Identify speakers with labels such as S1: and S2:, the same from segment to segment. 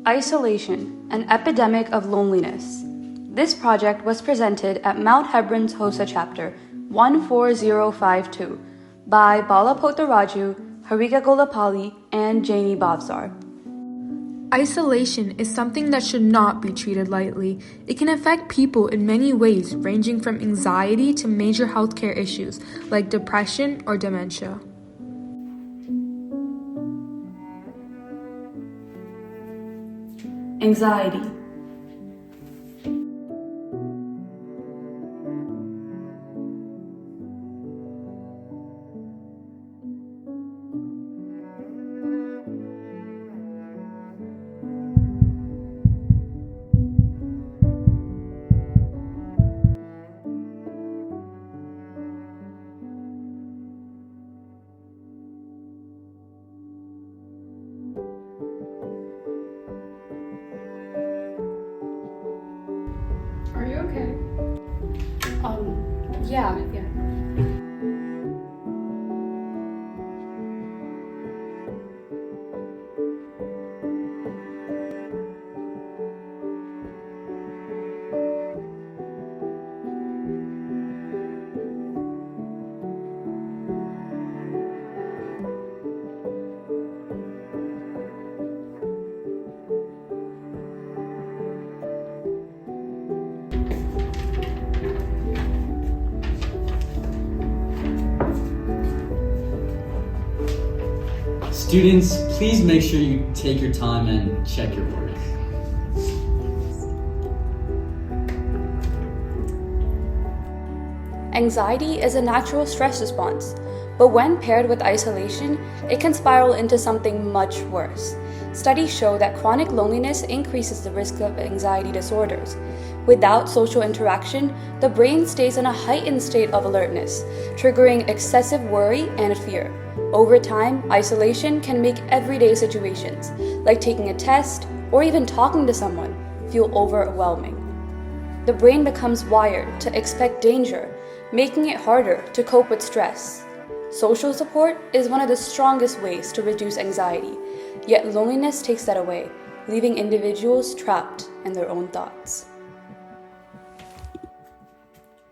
S1: Isolation, an epidemic of loneliness. This project was presented at Mount Hebron's HOSA chapter 14052 by Bala Pothuraju, Harika Gollapalli, and Jaini Bhavsar.
S2: Isolation is something that should not be treated lightly. It can affect people in many ways, ranging from anxiety to major healthcare issues like depression or dementia.
S1: Anxiety.
S3: Are you okay?
S1: Yeah.
S4: Students, please make sure you take your time and check your work.
S1: Anxiety is a natural stress response, but when paired with isolation, it can spiral into something much worse. Studies show that chronic loneliness increases the risk of anxiety disorders. Without social interaction, the brain stays in a heightened state of alertness, triggering excessive worry and fear. Over time, isolation can make everyday situations, like taking a test or even talking to someone, feel overwhelming. The brain becomes wired to expect danger, making it harder to cope with stress. Social support is one of the strongest ways to reduce anxiety, yet loneliness takes that away, leaving individuals trapped in their own thoughts.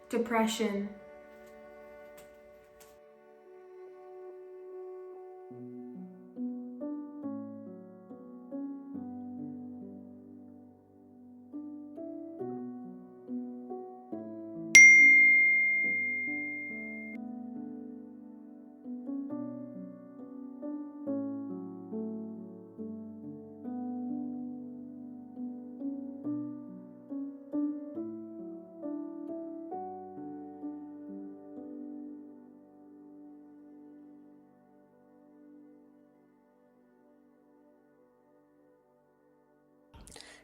S2: Depression.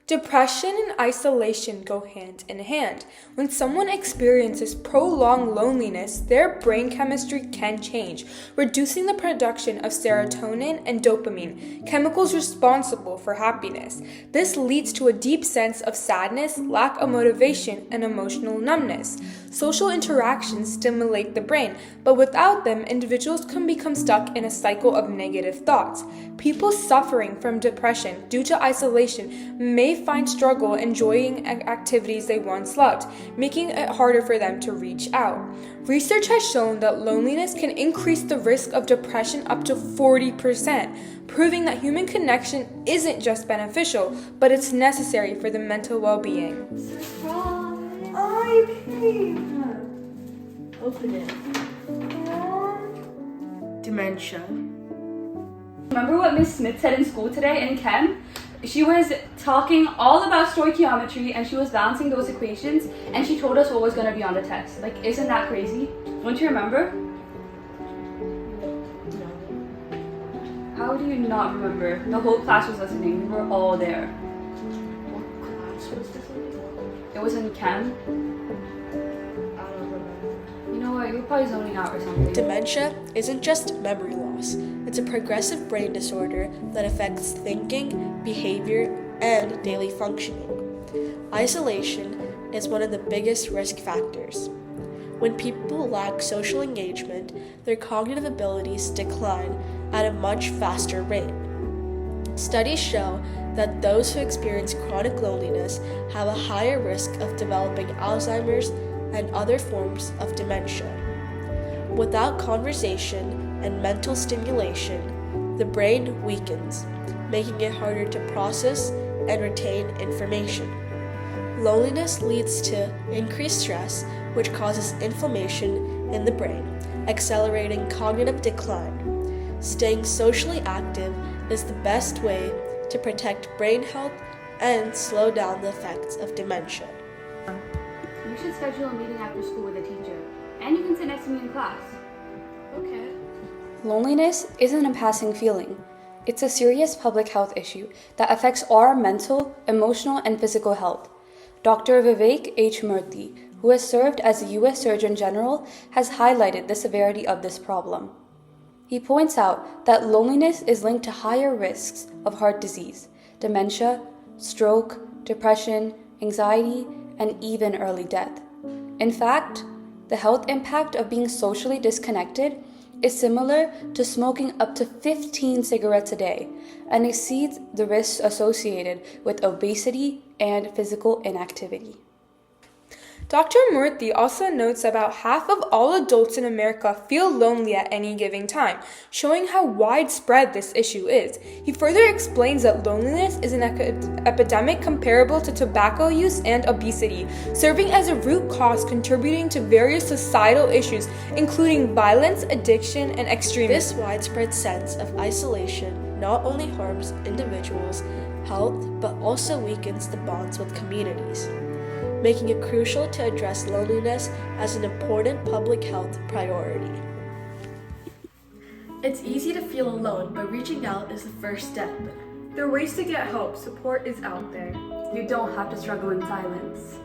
S2: Depression and isolation go hand in hand. When someone experiences prolonged loneliness, their brain chemistry can change, reducing the production of serotonin and dopamine, chemicals responsible for happiness. This leads to a deep sense of sadness, lack of motivation, and emotional numbness. Social interactions stimulate the brain, but without them, individuals can become stuck in a cycle of negative thoughts. People suffering from depression due to isolation may find struggle enjoying activities they once loved, making it harder for them to reach out. Research has shown that loneliness can increase the risk of depression up to 40%, proving that human connection isn't just beneficial, but it's necessary for the mental well-being.
S3: Oh, you can't. Open it. Dementia.
S1: Remember what Miss Smith said in school today in Chem? She was talking all about stoichiometry and she was balancing those equations and she told us what was going to be on the test. Like, isn't that crazy? Don't you remember?
S3: No.
S1: How do you not remember? The whole class was listening. We were all there.
S3: What class was this in?
S1: It was in Chem.
S3: I don't remember.
S1: You know what? You're probably zoning out or something.
S5: Dementia isn't just memory loss. It's a progressive brain disorder that affects thinking, behavior, and daily functioning. Isolation is one of the biggest risk factors. When people lack social engagement, their cognitive abilities decline at a much faster rate. Studies show that those who experience chronic loneliness have a higher risk of developing Alzheimer's and other forms of dementia. Without conversation and mental stimulation, the brain weakens, making it harder to process and retain information. Loneliness leads to increased stress, which causes inflammation in the brain, accelerating cognitive decline. Staying socially active is the best way to protect brain health and slow down the effects of dementia.
S3: You should schedule a meeting after school with a teacher, and you can sit next to me in class.
S5: Okay.
S1: Loneliness isn't a passing feeling. It's a serious public health issue that affects our mental, emotional, and physical health. Dr. Vivek H. Murthy, who has served as the U.S. Surgeon General, has highlighted the severity of this problem. He points out that loneliness is linked to higher risks of heart disease, dementia, stroke, depression, anxiety, and even early death. In fact, the health impact of being socially disconnected is similar to smoking up to 15 cigarettes a day and exceeds the risks associated with obesity and physical inactivity.
S2: Dr. Murthy also notes about half of all adults in America feel lonely at any given time, showing how widespread this issue is. He further explains that loneliness is an epidemic comparable to tobacco use and obesity, serving as a root cause contributing to various societal issues, including violence, addiction, and extremism.
S5: This widespread sense of isolation not only harms individuals' health, but also weakens the bonds with communities, making it crucial to address loneliness as an important public health priority.
S6: It's easy to feel alone, but reaching out is the first step.
S7: There are ways to get help. Support is out there.
S3: You don't have to struggle in silence.